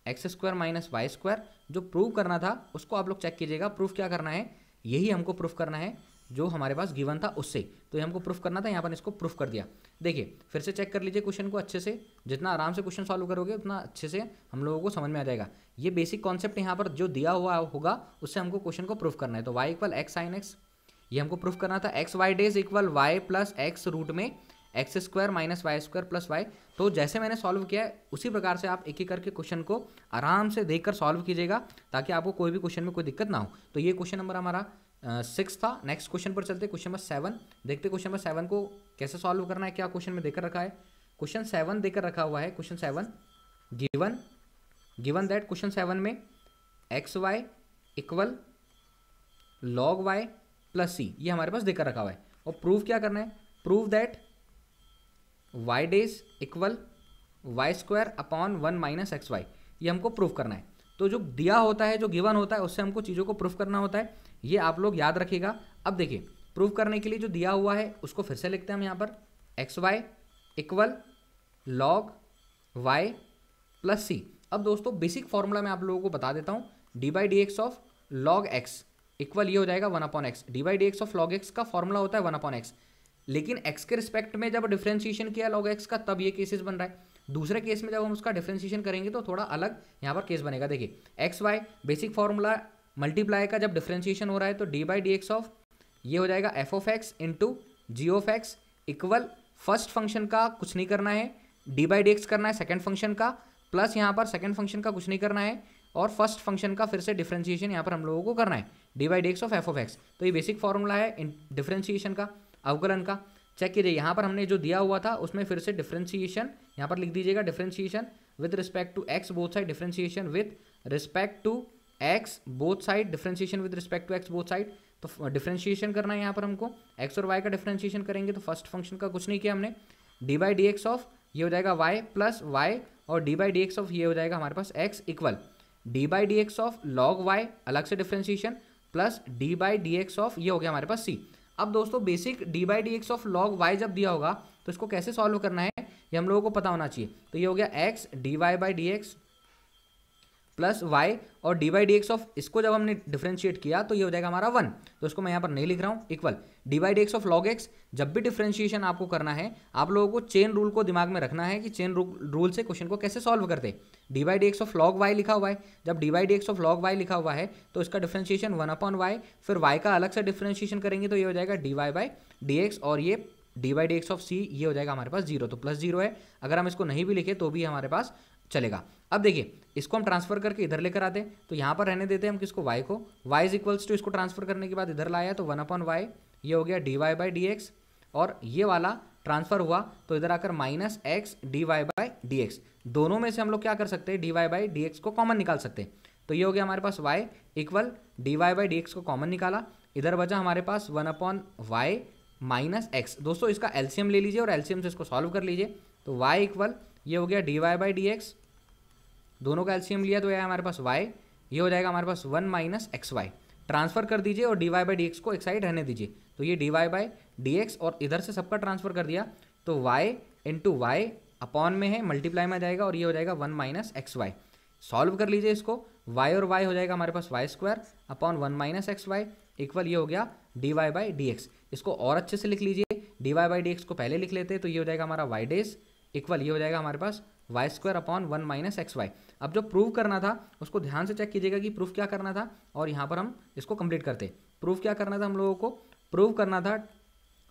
x square minus y square. जो प्रूव करना था उसको आप लोग चेक कीजिएगा, प्रूफ क्या करना है, यही हमको प्रूफ करना है जो हमारे पास गिवन था उससे, तो ये हमको प्रूफ करना था, यहाँ पर इसको प्रूफ कर दिया। देखिए फिर से चेक कर लीजिए क्वेश्चन को अच्छे से, जितना आराम से क्वेश्चन सॉल्व करोगे उतना अच्छे से हम लोगों को समझ में आ जाएगा। ये बेसिक कॉन्सेप्ट यहाँ पर जो दिया हुआ होगा उससे हमको क्वेश्चन को प्रूफ करना है। तो y equal x sine x, ये हमको प्रूफ करना था, x y dash equal y plus x root में x square minus y square plus y. तो जैसे मैंने सॉल्व किया है उसी प्रकार से आप एक एक करके क्वेश्चन को आराम से देखकर सॉल्व कीजिएगा, ताकि आपको कोई भी क्वेश्चन में कोई दिक्कत ना हो। तो ये क्वेश्चन नंबर हमारा 6 था। नेक्स्ट क्वेश्चन पर चलते, क्वेश्चन नंबर 7 देखते, क्वेश्चन नंबर 7 को कैसे सॉल्व करना है, क्या क्वेश्चन में देकर रखा है। क्वेश्चन 7 देकर रखा हुआ है, क्वेश्चन 7 गिवन दैट क्वेश्चन 7 में x y equal log y plus c, ये हमारे पास देकर रखा हुआ है। और प्रूफ क्या करना है, prove that y dash equal y square upon 1 minus x y, ये हमको प्रूफ करना है। तो जो दिया होता है, जो गिवन होता है, उससे हमको चीज़ों को प्रूफ करना होता है, ये आप लोग याद रखिएगा। अब देखिए प्रूफ करने के लिए जो दिया हुआ है उसको फिर से लिखते हैं हम यहाँ पर, x y equal log y plus c. अब दोस्तों बेसिक फॉर्मूला मैं आप लोगों को बता देता हूँ, d by d x of log x equal ये हो जाएगा 1 upon x. D by d x of log x का फॉर्मूला होता है 1 अपॉन एक्स, लेकिन एक्स के रिस्पेक्ट में जब डिफरेंशिएशन किया लॉग एक्स का तब ये केसेस बन रहा है। दूसरे केस में जब हम उसका डिफरेंशिएशन करेंगे तो थोड़ा अलग यहाँ पर केस बनेगा। देखिए x y basic formula multiply का जब डिफरेंशिएशन हो रहा है तो d by d x of ये हो जाएगा f of x into g of x equal first function का कुछ नहीं करना है, डी बाई डी एक्स करना है सेकेंड फंक्शन का, प्लस यहाँ पर सेकेंड फंक्शन का कुछ नहीं करना है, और फर्स्ट फंक्शन का फिर से डिफरेंशिएशन यहाँ पर हम लोगों को करना है, d by d x of f of x. तो ये बेसिक फॉर्मूला है डिफरेंशिएशन का, अवकलन का। चेक कीजिए यहाँ पर हमने जो दिया हुआ था उसमें फिर से डिफरेंशिएशन यहाँ पर लिख दीजिएगा, differentiation with respect to x both side, differentiation with respect to x both side, differentiation with respect to x both side. तो डिफरेंशिएशन करना है यहाँ पर हमको, एक्स और वाई का डिफरेंशिएशन करेंगे तो फर्स्ट फंक्शन का कुछ नहीं किया हमने, d by d x of ये हो जाएगा वाई प्लस वाई, और d by d x of ये हो जाएगा हमारे पास x equal d by d x of log y अलग से differentiation plus d by d x of ये हो गया हमारे पास सी। अब दोस्तों basic d by d x of log y जब दिया होगा तो इसको कैसे सॉल्व करना है ये हम लोगों को पता होना चाहिए। तो ये हो गया x d y by d x plus y और d by d x of, इसको जब हमने डिफ्रेंशिएट किया तो ये हो जाएगा हमारा 1, तो इसको मैं यहाँ पर नहीं लिख रहा हूँ, equal d by d x of log x. जब भी डिफ्रेंशिएशन आपको करना है आप लोगों को चेन रूल को दिमाग में रखना है कि चेन रूल से क्वेश्चन को कैसे सॉल्व करते। D by d x of log y लिखा हुआ है, जब d by d x of log y लिखा हुआ है तो इसका डिफ्रेंशिएशन 1 अपॉन वाई, फिर वाई का अलग से डिफ्रेंशिएशन करेंगे तो ये हो जाएगा d y by d x, और ये d by d x of c ये हो जाएगा हमारे पास 0, तो प्लस 0 है। अगर हम इसको नहीं भी लिखे तो भी हमारे पास चलेगा। अब देखिए इसको हम ट्रांसफर करके इधर लेकर आते हैं, तो यहाँ पर रहने देते हैं हम किसको, y को। y इज इक्वल्स टू, इसको ट्रांसफर करने के बाद इधर लाया तो 1 अपॉन वाई, ये हो गया d y by d x, और ये वाला ट्रांसफर हुआ तो इधर आकर minus x d y by d x. दोनों में से हम लोग क्या कर सकते हैं, d y by d x को कॉमन निकाल सकते हैं, तो ये हो गया हमारे पास y equal d y by d x को कॉमन निकाला, इधर बचा हमारे पास 1 अपॉन वाई माइनस एक्स। दोस्तों इसका एलसीएम ले लीजिए और एलसीएम से इसको सॉल्व कर लीजिए, तो y इक्वल ये हो गया d y by d x, दोनों का एलसीएम लिया तो यह हमारे पास y, ये हो जाएगा हमारे पास 1 माइनस एक्स वाई। ट्रांसफर कर दीजिए और d y by d x को एक साइड रहने दीजिए, तो ये d y by d x, और इधर से सबका ट्रांसफर कर दिया तो y इंटू वाई अपॉन में है, मल्टीप्लाई में आ जाएगा और ये हो जाएगा 1 माइनस एक्स वाई। सॉल्व कर लीजिए इसको, y और y हो जाएगा हमारे पास y square upon 1 minus x y equal ये हो गया d y by d x. इसको और अच्छे से लिख लीजिए, d y by d x को पहले लिख लेते हैं तो ये हो जाएगा हमारा वाई डेज इक्वल ये हो जाएगा हमारे पास y square upon 1 minus x y. अब जो प्रूव करना था उसको ध्यान से चेक कीजिएगा कि प्रूफ क्या करना था, और यहाँ पर हम इसको कंप्लीट करते। प्रूफ क्या करना था हम लोगों को, प्रूव करना था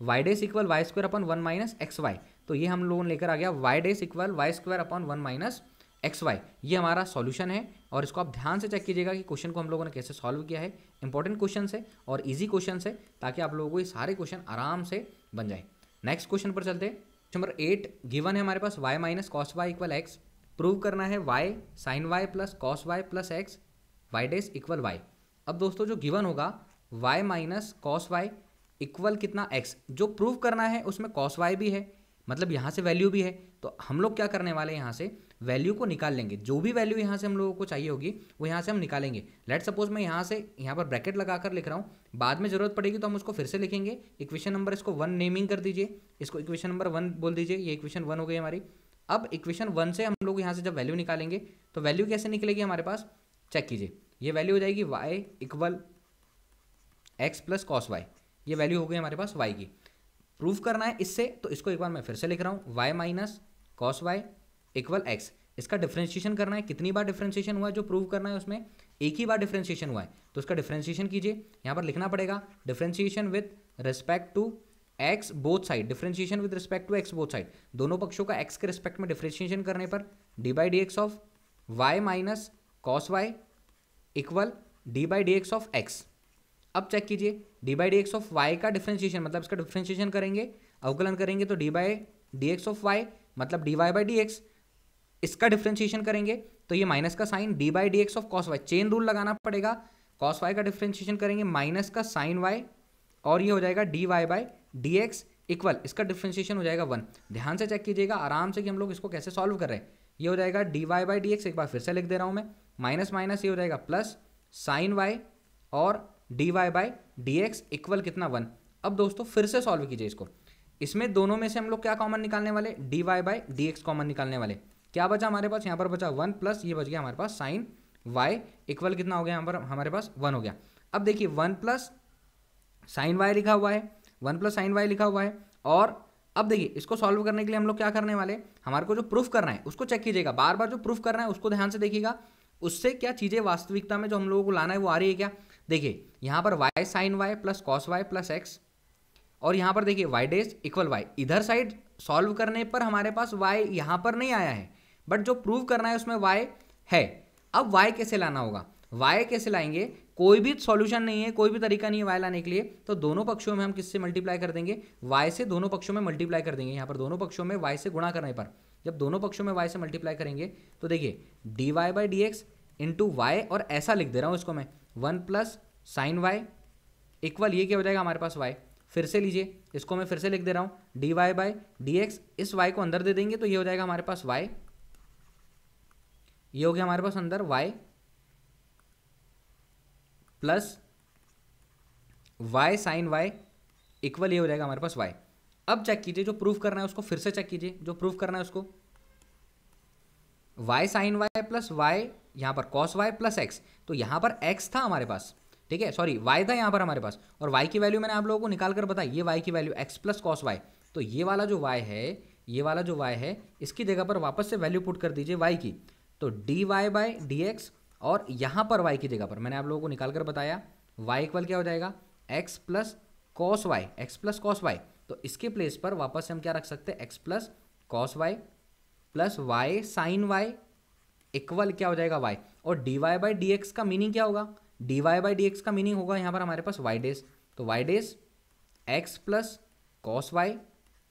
y dash equal y square upon 1 minus x y, तो ये हम लोगों ने लेकर आ गया y dash equal y square upon 1 minus x y. ये हमारा सॉल्यूशन है, और इसको आप ध्यान से चेक कीजिएगा कि क्वेश्चन को हम लोगों ने कैसे सॉल्व किया है। इंपॉर्टेंट क्वेश्चन है और इजी क्वेश्चन है, ताकि आप लोगों को ये सारे क्वेश्चन आराम से बन जाए। नेक्स्ट क्वेश्चन पर चलते हैं। नंबर 8 गिवन है हमारे पास y minus cos y equal x. Prove करना है y sine y plus cos y plus x y dash equal y. अब दोस्तों जो गिवन होगा y minus cos y equal कितना x, जो प्रूव करना है उसमें कॉस वाई भी है, मतलब यहाँ से वैल्यू भी है, तो हम लोग क्या करने वाले हैं, यहाँ से वैल्यू को निकाल लेंगे। जो भी वैल्यू यहाँ से हम लोगों को चाहिए होगी वो यहाँ से हम निकालेंगे। लेट सपोज मैं यहाँ से यहाँ पर ब्रैकेट लगाकर लिख रहा हूँ, बाद में जरूरत पड़ेगी तो हम उसको फिर से लिखेंगे। इक्वेशन नंबर इसको 1 नेमिंग कर दीजिए, इसको इक्वेशन नंबर 1 बोल दीजिए, ये इक्वेशन 1 हो गई हमारी। अब इक्वेशन 1 से हम लोग यहाँ से जब वैल्यू निकालेंगे तो वैल्यू कैसे निकलेगी हमारे पास, चेक कीजिए। ये वैल्यू हो जाएगी y equal x plus cos y, ये वैल्यू हो गई हमारे पास y की। प्रूफ करना है इससे, तो इसको एक बार मैं फिर से लिख रहा हूँ, y minus cos y equal x. इसका डिफरेंशिएशन करना है, कितनी बार डिफरेंशिएशन हुआ है जो प्रूव करना है उसमें, एक ही बार डिफरेंशिएशन हुआ है, तो उसका डिफरेंशिएशन कीजिए। यहाँ पर लिखना पड़ेगा differentiation with respect to x both side, differentiation with respect to x both side, दोनों पक्षों का एक्स के रिस्पेक्ट में डिफरेंशिएशन करने पर d by d x of y minus cos y equal d by d x of x. अब check कीजिए, d by d x of y का डिफरेंशिएशन मतलब इसका डिफरेंशिएशन करेंगे, अवकलन करेंगे तो d by d x of y मतलब d y by d x. इसका डिफरेंशिएशन करेंगे तो ये माइनस का sine d by d x of cos y, chain rule लगाना पड़ेगा। कॉस वाई का डिफरेंशिएशन करेंगे माइनस का साइन वाई, और ये हो जाएगा d y by d x equal, इसका डिफरेंशिएशन हो जाएगा 1। ध्यान से चेक कीजिएगा आराम से कि हम लोग इसको कैसे सॉल्व कर रहे हैं। ये हो जाएगा d y by d x, एक बार फिर से लिख दे रहा हूँ मैं, माइनस माइनस ये हो जाएगा प्लस साइन वाई और d y by d x equal कितना 1। अब दोस्तों फिर से सॉल्व कीजिए इसको, इसमें दोनों में से हम लोग क्या कॉमन निकालने वाले, d y by d x common निकालने वाले। क्या बचा हमारे पास, यहाँ पर बचा 1 प्लस ये बच गया हमारे पास साइन वाई इक्वल कितना हो गया, यहाँ पर हमारे पास 1 हो गया। अब देखिए 1 प्लस साइन वाई लिखा हुआ है, 1 प्लस साइन वाई लिखा हुआ है, और अब देखिए इसको सॉल्व करने के लिए हम लोग क्या करने वाले, हमारे को जो प्रूफ करना है उसको चेक कीजिएगा, बार बार जो प्रूफ करना है उसको ध्यान से देखिएगा, उससे क्या चीज़ें वास्तविकता में जो हम लोगों को लाना है वो आ रही है क्या। देखिए यहाँ पर y sine y plus cos y plus x, और यहाँ पर देखिए वाई डेज इक्वल वाई। इधर साइड सॉल्व करने पर हमारे पास वाई यहाँ पर नहीं आया है, बट जो प्रूव करना है उसमें वाई है। अब वाई कैसे लाना होगा, वाई कैसे लाएंगे, कोई भी सॉल्यूशन नहीं है, कोई भी तरीका नहीं है वाई लाने के लिए, तो दोनों पक्षों में हम किससे मल्टीप्लाई कर देंगे, वाई से दोनों पक्षों में मल्टीप्लाई कर देंगे। यहाँ पर दोनों पक्षों में वाई से गुणा करने पर जब दोनों पक्षों में वाई से मल्टीप्लाई करेंगे तो देखिए d y by d x into y, और ऐसा लिख दे रहा हूँ इसको मैं 1 प्लस साइन वाई इक्वल ये क्या हो जाएगा हमारे पास वाई। फिर से लीजिए इसको मैं फिर से लिख दे रहा हूँ d y by d x, इस वाई को अंदर दे देंगे तो ये हो जाएगा हमारे पास वाई, ये हो गया हमारे पास अंदर y plus y sine y equal ये हो जाएगा हमारे पास वाई। अब चेक कीजिए जो प्रूफ करना है उसको फिर से चेक कीजिए, जो प्रूफ करना है उसको y sine y plus y यहाँ पर कॉस वाई प्लस एक्स, तो यहाँ पर एक्स था हमारे पास, ठीक है, सॉरी वाई था यहाँ पर हमारे पास, और वाई की वैल्यू मैंने आप लोगों को निकाल कर बताई, ये वाई की value x plus cos y, तो ये वाला जो वाई है, ये वाला जो वाई है, इसकी जगह पर वापस से वैल्यू पुट कर दीजिए वाई की, तो d y by d x, और यहाँ पर वाई की जगह पर मैंने आप लोगों को निकाल कर बताया वाई इक्वल क्या हो जाएगा, x plus cos y, x plus cos y, तो इसके प्लेस पर वापस से हम क्या रख सकते हैं, x plus cos y plus y sine y equal क्या हो जाएगा वाई, और d y by d x का मीनिंग क्या होगा, d y by d x का मीनिंग होगा यहाँ पर हमारे पास वाई डेज, तो y dash x plus cos y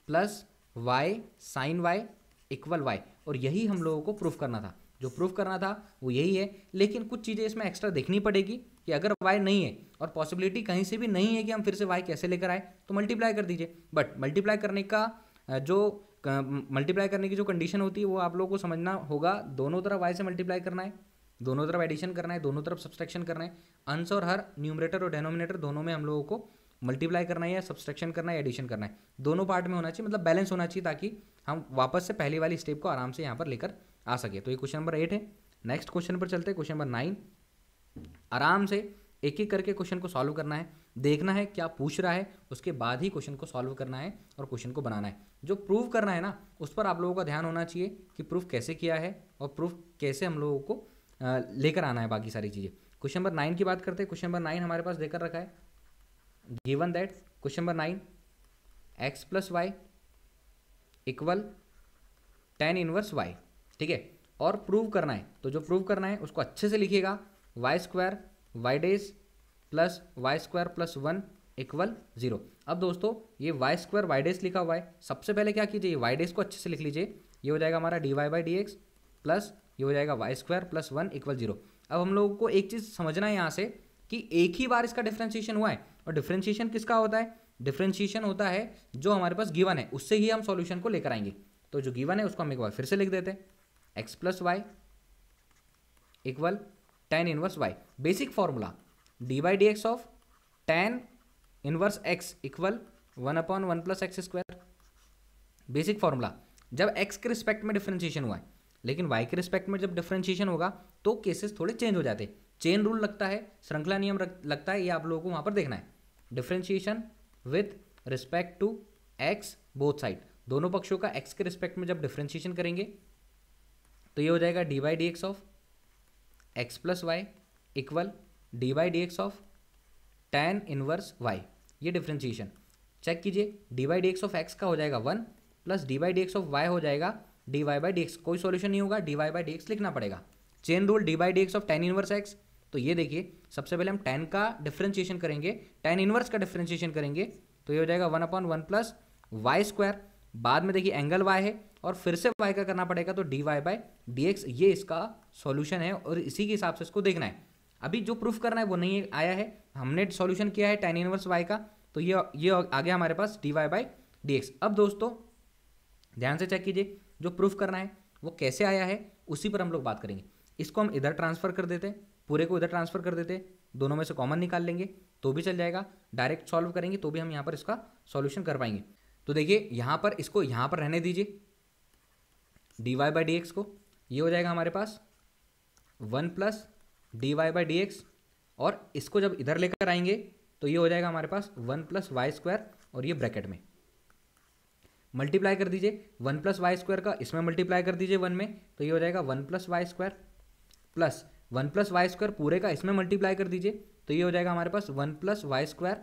plus y sine y equal y, और यही हम लोगों को प्रूफ करना था, जो प्रूफ करना था वो यही है। लेकिन कुछ चीज़ें इसमें एक्स्ट्रा देखनी पड़ेगी कि अगर y नहीं है और पॉसिबिलिटी कहीं से भी नहीं है कि हम फिर से y कैसे लेकर आए, तो मल्टीप्लाई कर दीजिए, बट मल्टीप्लाई करने का जो मल्टीप्लाई करने की जो कंडीशन होती है वो आप लोगों को समझना होगा, दोनों तरफ y से मल्टीप्लाई करना है, दोनों तरफ एडिशन करना है, दोनों तरफ सब्सट्रैक्शन करना है, अंश और हर न्यूमरेटर और डेनोमिनेटर दोनों में हम लोगों को मल्टीप्लाई करना है या सब्सट्रैक्शन करना है, एडिशन करना है, दोनों पार्ट में होना चाहिए, मतलब बैलेंस होना चाहिए, ताकि हम वापस से पहली वाली स्टेप को आराम से यहाँ पर लेकर आ सके। तो ये क्वेश्चन नंबर 8 है। नेक्स्ट क्वेश्चन पर चलते हैं, क्वेश्चन नंबर 9। आराम से एक एक करके क्वेश्चन को सॉल्व करना है, देखना है क्या पूछ रहा है, उसके बाद ही क्वेश्चन को सॉल्व करना है और क्वेश्चन को बनाना है। जो प्रूफ करना है ना, उस पर आप लोगों का ध्यान होना चाहिए कि प्रूफ कैसे किया है और प्रूफ कैसे हम लोगों को लेकर आना है, बाकी सारी चीज़ें। क्वेश्चन नंबर 9 की बात करते हैं। क्वेश्चन नंबर 9 हमारे पास देकर रखा है, given that question number 9 x plus y equal tan inverse y, ठीक है, और प्रूव करना है, तो जो प्रूव करना है उसको अच्छे से लिखिएगा, y square y dash plus y square plus 1 इक्वल 0। अब दोस्तों ये वाई स्क्वायर वाई डेज लिखा हुआ है, सबसे पहले क्या कीजिए, वाई डेज को अच्छे से लिख लीजिए, ये हो जाएगा हमारा d y by d x plus ये हो जाएगा वाई स्क्वायर प्लस 1 इक्वल 0। अब हम लोगों को एक चीज़ समझना है यहाँ से कि एक ही बार इसका डिफ्रेंशिएशन हुआ है, और डिफ्रेंशिएशन किसका होता है, डिफ्रेंशिएशन होता है जो हमारे पास गिवन है, उससे ही हम सॉल्यूशन को लेकर आएंगे। तो जो गिवन है उसको हम एक बार फिर से लिख देते हैं, x plus y equal tan inverse y, basic formula d by d x of tan inverse x equal 1/1 plus x square, basic formula. जब x के रिस्पेक्ट में डिफरेंशिएशन हुआ है, लेकिन y के रिस्पेक्ट में जब डिफरेंशिएशन होगा तो केसेस थोड़े चेंज हो जाते हैं, चेन रूल लगता है, श्रृंखला नियम लगता है, ये आप लोगों को वहां पर देखना है। Differentiation with respect to x both side, दोनों पक्षों का x के रिस्पेक्ट में जब डिफरेंशिएशन करेंगे तो ये हो जाएगा d by d x of x plus y equal d by d x of tan inverse y. ये डिफरेंशिएशन चेक कीजिए, d by d x of x का हो जाएगा 1 plus d by d x of y हो जाएगा d y by d x, कोई solution नहीं होगा, d y by d x लिखना पड़ेगा। Chain rule d by d x of tan inverse x, तो ये देखिए सबसे पहले हम tan का डिफरेंशिएशन करेंगे, tan इनवर्स का डिफरेंशिएशन करेंगे, तो ये हो जाएगा 1/1 प्लस वाई स्क्वायर, बाद में देखिए एंगल y है और फिर से y का करना पड़ेगा, तो d y by d x, ये इसका सॉल्यूशन है और इसी के हिसाब से इसको देखना है। अभी जो प्रूफ करना है वो नहीं आया है, हमने सॉल्यूशन किया है tan इनवर्स y का, तो ये आ गया हमारे पास d y by d x. अब दोस्तों ध्यान से चेक कीजिए, जो प्रूफ करना है वो कैसे आया है उसी पर हम लोग बात करेंगे। इसको हम इधर ट्रांसफर कर देते, पूरे को इधर ट्रांसफर कर देते, दोनों में से कॉमन निकाल लेंगे तो भी चल जाएगा, डायरेक्ट सॉल्व करेंगे तो भी हम यहाँ पर इसका सॉल्यूशन कर पाएंगे। तो देखिए यहाँ पर इसको यहाँ पर रहने दीजिए, d y by d x को, ये हो जाएगा हमारे पास 1 plus d y by d x, और इसको जब इधर लेकर आएंगे तो ये हो जाएगा हमारे पास 1 प्लस वाई स्क्वायर, और ये ब्रैकेट में मल्टीप्लाई कर दीजिए, 1 प्लस वाई स्क्वायर का इसमें मल्टीप्लाई कर दीजिए 1 में, तो ये हो जाएगा 1 plus y square plus 1 plus y square पूरे का इसमें मल्टीप्लाई कर दीजिए, तो ये हो जाएगा हमारे पास 1 plus y square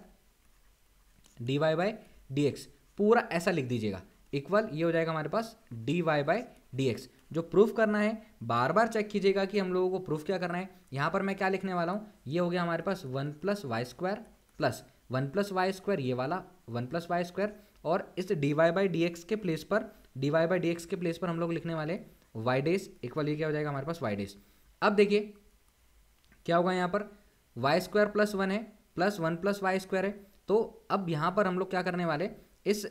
d y by d x, पूरा ऐसा लिख दीजिएगा इक्वल, ये हो जाएगा हमारे पास d y by d x. जो प्रूफ करना है बार बार चेक कीजिएगा कि हम लोगों को प्रूफ क्या करना है। यहाँ पर मैं क्या लिखने वाला हूँ, ये हो गया हमारे पास 1 plus y square plus 1 plus y square, ये वाला 1 प्लस वाई स्क्वायर, और इस d y by d x के प्लेस पर, d y by d x के प्लेस पर हम लोग लिखने वाले वाई डेज इक्वल, ये क्या हो जाएगा हमारे पास वाई डेज। अब देखिए क्या होगा, यहाँ पर वाई स्क्वायर प्लस 1 है प्लस 1 प्लस वाई स्क्वायर है, तो अब यहाँ पर हम लोग क्या करने वाले, इस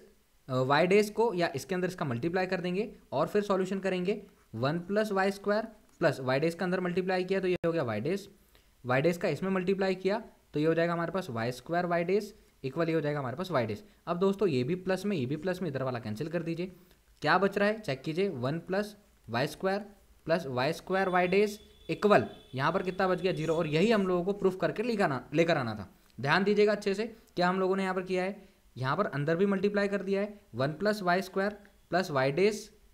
वाई डेज को या इसके अंदर इसका मल्टीप्लाई कर देंगे और फिर सॉल्यूशन करेंगे। 1 plus y square plus y dash का अंदर मल्टीप्लाई किया तो ये हो गया वाई डेज का इसमें मल्टीप्लाई किया तो ये हो जाएगा हमारे पास y square y dash equal, ये हो जाएगा हमारे पास वाई डेज। अब दोस्तों ये भी प्लस में, ये भी प्लस में, इधर वाला कैंसिल कर दीजिए, क्या बच रहा है चेक कीजिए, 1 plus y square plus y square y dash equal, यहाँ पर कितना बच गया 0, और यही हम लोगों को प्रूफ करके लेकर आना था। ध्यान दीजिएगा अच्छे से, क्या हम लोगों ने यहाँ पर किया है, यहाँ पर अंदर भी मल्टीप्लाई कर दिया है, 1 + y² +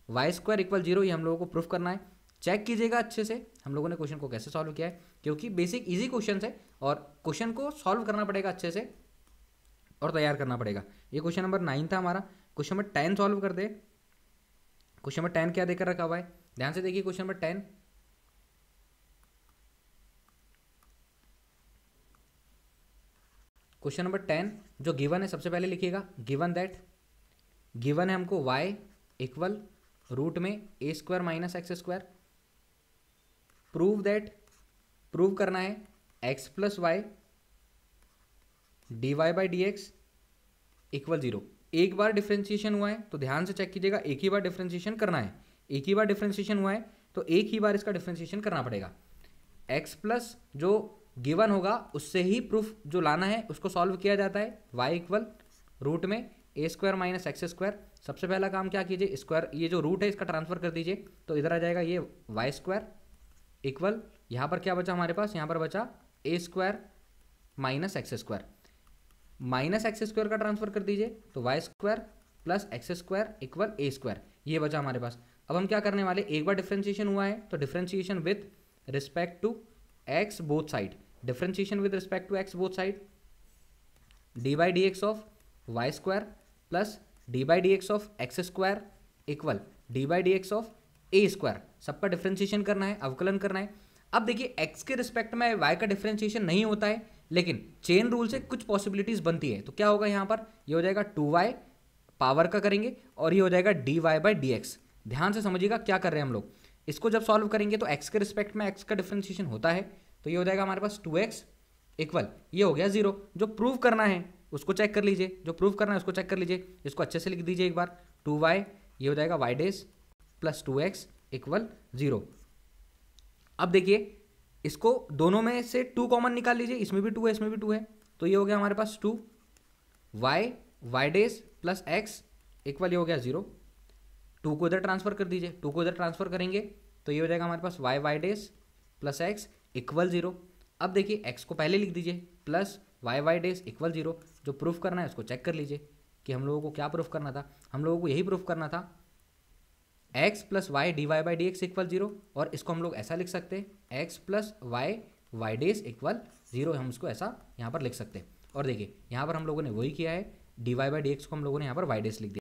y² = 0, ये हम लोगों को प्रूफ करना है। चेक कीजिएगा अच्छे से हम लोगों ने क्वेश्चन को कैसे सॉल्व किया है, क्योंकि बेसिक इजी क्वेश्चन है और क्वेश्चन को सॉल्व करना पड़ेगा अच्छे से और तैयार करना पड़ेगा। ये क्वेश्चन नंबर 9 था हमारा। क्वेश्चन नंबर 10 सॉल्व कर दे। क्वेश्चन नंबर 10 क्या देकर रखा हुआ है, ध्यान से देखिए। क्वेश्चन नंबर 10, क्वेश्चन नंबर 10 जो गिवन है सबसे पहले लिखिएगा, गिवन दैट, गिवन है हमको y = रूट में a² - x², prove that, prove करना है x + y dy/dx = 0। एक बार डिफ्रेंशिएशन हुआ है तो ध्यान से चेक कीजिएगा, एक ही बार डिफ्रेंशिएशन करना है, एक ही बार डिफ्रेंशिएशन हुआ है तो एक ही बार इसका डिफ्रेंशिएशन करना पड़ेगा। x प्लस जो गिवन होगा उससे ही प्रूफ जो लाना है उसको सॉल्व किया जाता है। y = रूट में a² - x²। सबसे पहला काम क्या कीजिए, स्क्वायर, ये जो रूट है इसका ट्रांसफर कर दीजिए, तो इधर आ जाएगा ये y² = यहाँ पर क्या बचा हमारे पास, यहाँ पर बचा a² - x², -x² का ट्रांसफर कर दीजिए, तो y² + x² = a², ये बचा हमारे पास। अब हम क्या करने वाले, एक बार डिफ्रेंशिएशन हुआ है तो differentiation with respect to x both side, differentiation with respect to x both side, d/dx of y² plus d/dx of x² equal d/dx of a²। सबका डिफ्रेंशिएशन करना है, अवकलन करना है। अब देखिए x के रिस्पेक्ट में y का डिफ्रेंशिएशन नहीं होता है, लेकिन चेन रूल से कुछ पॉसिबिलिटीज बनती है, तो क्या होगा यहाँ पर, ये हो जाएगा 2y पावर का करेंगे और ये हो जाएगा dy/dx। ध्यान से समझिएगा क्या कर रहे हैं हम लोग, इसको जब सॉल्व करेंगे तो x के रिस्पेक्ट में x का डिफ्रेंशिएशन होता है, तो ये हो जाएगा हमारे पास 2x इक्वल, ये हो गया 0। जो प्रूव करना है उसको चेक कर लीजिए, जो प्रूव करना है उसको चेक कर लीजिए, इसको अच्छे से लिख दीजिए एक बार, 2y, ये हो जाएगा y' प्लस 2x इक्वल 0। अब देखिए इसको दोनों में से 2 कॉमन निकाल लीजिए, इसमें भी 2 है, इसमें भी 2 है, तो ये हो गया हमारे पास 2 y प्लस x इक्वल, ये हो गया 0। 2 को इधर ट्रांसफर कर दीजिए, 2 को इधर ट्रांसफर करेंगे तो ये हो जाएगा हमारे पास y प्लस x इक्वल 0। अब देखिए x को पहले लिख दीजिए प्लस y इक्वल 0। जो प्रूफ करना है उसको चेक कर लीजिए कि हम लोगों को क्या प्रूफ करना था, हम लोगों को यही प्रूफ करना था x plus y dy/dx equal 0, और इसको हम लोग ऐसा लिख सकते हैं x प्लस y इक्वल 0, हम इसको ऐसा यहाँ पर लिख सकते हैं। और देखिए यहाँ पर हम लोगों ने वही किया है, dy/dx को हम लोगों ने यहाँ पर y लिख दिया।